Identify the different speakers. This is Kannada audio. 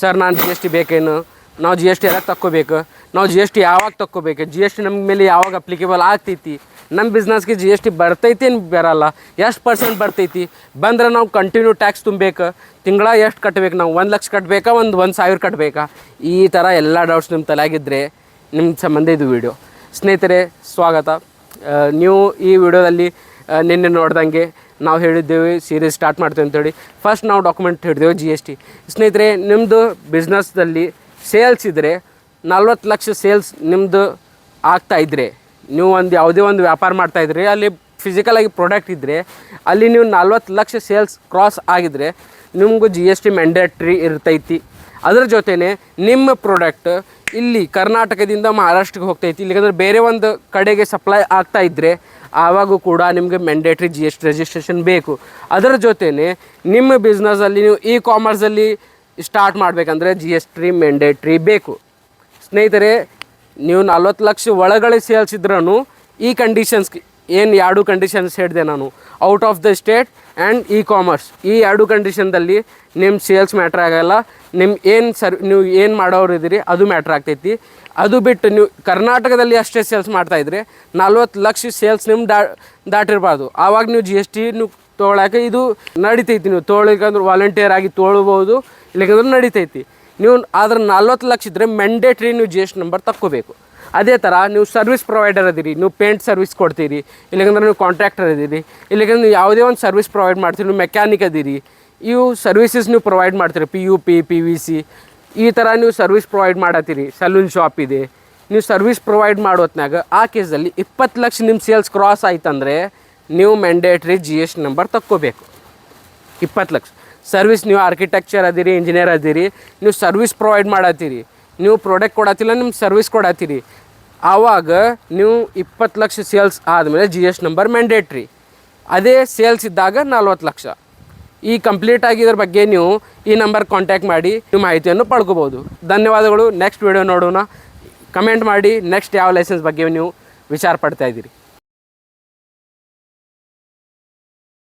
Speaker 1: ಸರ್ ನಾನು ಜಿ ಎಸ್ ಟಿ ಬೇಕೇನು, ನಾವು ಜಿ ಎಸ್ ಟಿ ಯಾವಾಗ ತಕ್ಕೋಬೇಕು, ನಾವು ಜಿ ಎಸ್ ಟಿ ಯಾವಾಗ ತಕ್ಕೋಬೇಕು, ಜಿ ಎಸ್ ಟಿ ನಮ್ಮ ಮೇಲೆ ಯಾವಾಗ ಅಪ್ಲಿಕೇಬಲ್ ಆಗ್ತೈತಿ, ನಮ್ಮ ಬಿಸ್ನೆಸ್ಗೆ ಜಿ ಎಸ್ ಟಿ ಬರ್ತೈತಿ ಏನು ಬರಲ್ಲ, ಎಷ್ಟು ಪರ್ಸೆಂಟ್ ಬರ್ತೈತಿ, ಬಂದ್ರೆ ನಾವು ಕಂಟಿನ್ಯೂ ಟ್ಯಾಕ್ಸ್ ತುಂಬಬೇಕು, ತಿಂಗಳ ಎಷ್ಟು ಕಟ್ಟಬೇಕು, ನಾವು 1 ಲಕ್ಷ ಕಟ್ಟಬೇಕಾ 1,000 ಕಟ್ಟಬೇಕಾ, ಈ ಥರ ಎಲ್ಲ ಡೌಟ್ಸ್ ನಿಮ್ಮ ತಲೆಯಾಗಿದ್ದರೆ ನಿಮ್ಮ ಸಂಬಂಧ ಇದು ವಿಡಿಯೋ. ಸ್ನೇಹಿತರೆ ಸ್ವಾಗತ. ನೀವು ಈ ವಿಡಿಯೋದಲ್ಲಿ ನಿನ್ನೆ ನೋಡ್ದಂಗೆ ನಾವು ಹೇಳಿದ್ದೇವೆ ಸೀರೀಸ್ ಸ್ಟಾರ್ಟ್ ಮಾಡ್ತೇವೆ ಅಂತೇಳಿ. ಫಸ್ಟ್ ನಾವು ಡಾಕ್ಯುಮೆಂಟ್ ಹಿಡಿದೇವೆ ಜಿ ಎಸ್ ಟಿ. ಸ್ನೇಹಿತರೆ ನಿಮ್ಮದು ಬಿಸ್ನೆಸ್ದಲ್ಲಿ ಸೇಲ್ಸ್ ಇದ್ದರೆ 40 ಲಕ್ಷ ಸೇಲ್ಸ್ ನಿಮ್ಮದು ಆಗ್ತಾಯಿದ್ರೆ, ನೀವು ಯಾವುದೇ ಒಂದು ವ್ಯಾಪಾರ ಮಾಡ್ತಾಯಿದ್ರಿ, ಅಲ್ಲಿ ಫಿಸಿಕಲಾಗಿ ಪ್ರಾಡಕ್ಟ್ ಇದ್ದರೆ ಅಲ್ಲಿ ನೀವು 40 ಲಕ್ಷ ಸೇಲ್ಸ್ ಕ್ರಾಸ್ ಆಗಿದ್ದರೆ ನಿಮಗೂ ಜಿ ಎಸ್ ಟಿ ಮ್ಯಾಂಡೇಟ್ರಿ ಇರ್ತೈತಿ. ಅದರ ಜೊತೆಯೇ ನಿಮ್ಮ ಪ್ರಾಡಕ್ಟ್ ಇಲ್ಲಿ ಕರ್ನಾಟಕದಿಂದ ಮಹಾರಾಷ್ಟ್ರಕ್ಕೆ ಹೋಗ್ತೈತಿ, ಇಲ್ಲಿಗಂದ್ರೆ ಬೇರೆ ಒಂದು ಕಡೆಗೆ ಸಪ್ಲೈ ಆಗ್ತಾಯಿದ್ರೆ ಆವಾಗೂ ಕೂಡ ನಿಮಗೆ mandatory G S T registration ಬೇಕು. ಅದರ ಜೊತೆಯೇ ನಿಮ್ಮ ಬಿಸ್ನೆಸ್ಸಲ್ಲಿ ನೀವು ಇ ಕಾಮರ್ಸಲ್ಲಿ ಸ್ಟಾರ್ಟ್ ಮಾಡಬೇಕಂದ್ರೆ ಜಿ ಎಸ್ ಟಿ ಮ್ಯಾಂಡೇಟ್ರಿ ಬೇಕು. ಸ್ನೇಹಿತರೆ ನೀವು 40 ಲಕ್ಷ ಒಳಗಡೆ ಸೇಲ್ಸ್ ಇದ್ರೂ ಈ ಕಂಡೀಷನ್ಸ್ ಏನು 2 ಕಂಡೀಷನ್ಸ್ ಹೇಳಿದೆ ನಾನು, out of the state and E commerce, ಈ 2 ಕಂಡೀಷನ್ದಲ್ಲಿ ನಿಮ್ಮ ಸೇಲ್ಸ್ ಮ್ಯಾಟ್ರ್ ಆಗೋಲ್ಲ. ನೀವು ಏನು ಮಾಡೋರು ಇದ್ದೀರಿ ಅದು ಮ್ಯಾಟ್ರ್ ಆಗ್ತೈತಿ. ಅದು ಬಿಟ್ಟು ನೀವು ಕರ್ನಾಟಕದಲ್ಲಿ ಅಷ್ಟೇ ಸೇಲ್ಸ್ ಮಾಡ್ತಾಯಿದ್ರೆ 40 ಲಕ್ಷ ಸೇಲ್ಸ್ ನಿಮ್ಮ ದಾಟಿರ್ಬಾರ್ದು. ಆವಾಗ ನೀವು ಜಿ ಎಸ್ ಟಿ ನೀವು ತೊಗೊಳಕ್ಕೆ ಇದು ನಡಿತೈತಿ. ನೀವು ತೊಗೊಳಿಕಂದ್ರೆ ವಾಲಂಟಿಯರ್ ಆಗಿ ತೊಗೊಳ್ಬೋದು, ಇಲ್ಲಕಂದ್ರೆ ನಡಿತೈತಿ. ನೀವು ಆದ್ರೆ 40 ಲಕ್ಷ ಇದ್ದರೆ ಮ್ಯಾಂಡೇಟ್ರಿ ನೀವು ಜಿ ಎಸ್ ಟಿ ನಂಬರ್ ತಕ್ಕೋಬೇಕು. ಅದೇ ಥರ ನೀವು ಸರ್ವಿಸ್ ಪ್ರೊವೈಡರ್ ಅದೀರಿ, ನೀವು ಪೇಂಟ್ ಸರ್ವಿಸ್ ಕೊಡ್ತೀರಿ, ಇಲ್ಲಕಂದ್ರೆ ನೀವು ಕಾಂಟ್ರಾಕ್ಟರ್ ಇದೀರಿ, ಇಲ್ಲಕಂದ್ರೆ ನೀವು ಯಾವುದೇ ಒಂದು ಸರ್ವಿಸ್ ಪ್ರೊವೈಡ್ ಮಾಡ್ತೀರಿ, ನೀವು ಮೆಕ್ಯಾನಿಕ್ ಅದೀರಿ, ಇವು ಸರ್ವಿಸಸ್ ನೀವು ಪ್ರೊವೈಡ್ ಮಾಡ್ತೀರಿ, ಪಿ ವಿ ಸಿ ಈ ಥರ ನೀವು ಸರ್ವಿಸ್ ಪ್ರೊವೈಡ್ ಮಾಡತ್ತೀರಿ, ಸಲೂನ್ ಶಾಪ್ ಇದೆ, ನೀವು ಸರ್ವಿಸ್ ಪ್ರೊವೈಡ್ ಮಾಡೋತ್ನಾಗ ಆ ಕೇಸಲ್ಲಿ 20 ಲಕ್ಷ ನಿಮ್ಮ ಸೇಲ್ಸ್ ಕ್ರಾಸ್ ಆಯ್ತಂದರೆ ನೀವು mandatory G S T number ತಕ್ಕೋಬೇಕು. 20 ಲಕ್ಷ ಸರ್ವಿಸ್, ನೀವು ಆರ್ಕಿಟೆಕ್ಚರ್ ಅದೀರಿ, ಇಂಜಿನಿಯರ್ ಅದೀರಿ, ನೀವು ಸರ್ವಿಸ್ ಪ್ರೊವೈಡ್ ಮಾಡತ್ತೀರಿ, ನೀವು ಪ್ರಾಡಕ್ಟ್ ಕೊಡತ್ತಿಲ್ಲ, ನಿಮ್ಮ ಸರ್ವಿಸ್ ಕೊಡತ್ತೀರಿ, ಆವಾಗ ನೀವು 20 ಲಕ್ಷ ಸೇಲ್ಸ್ ಆದಮೇಲೆ G S T number mandatory. ಅದೇ ಸೇಲ್ಸ್ ಇದ್ದಾಗ 40 ಲಕ್ಷ. ಈ ಕಂಪ್ಲೀಟ್ ಆಗಿದ್ರ ಬಗ್ಗೆ ನೀವು ಈ ನಂಬರ್ ಕಾಂಟ್ಯಾಕ್ಟ್ ಮಾಡಿ ನೀವು ಮಾಹಿತಿಯನ್ನು ಪಡ್ಕೋಬೋದು. ಧನ್ಯವಾದಗಳು. ನೆಕ್ಸ್ಟ್ ವಿಡಿಯೋ ನೋಡೋಣ. ಕಮೆಂಟ್ ಮಾಡಿ ನೆಕ್ಸ್ಟ್ ಯಾವ ಲೈಸೆನ್ಸ್ ಬಗ್ಗೆ ನೀವು ವಿಚಾರ ಪಡ್ತಾಯಿದ್ದೀರಿ.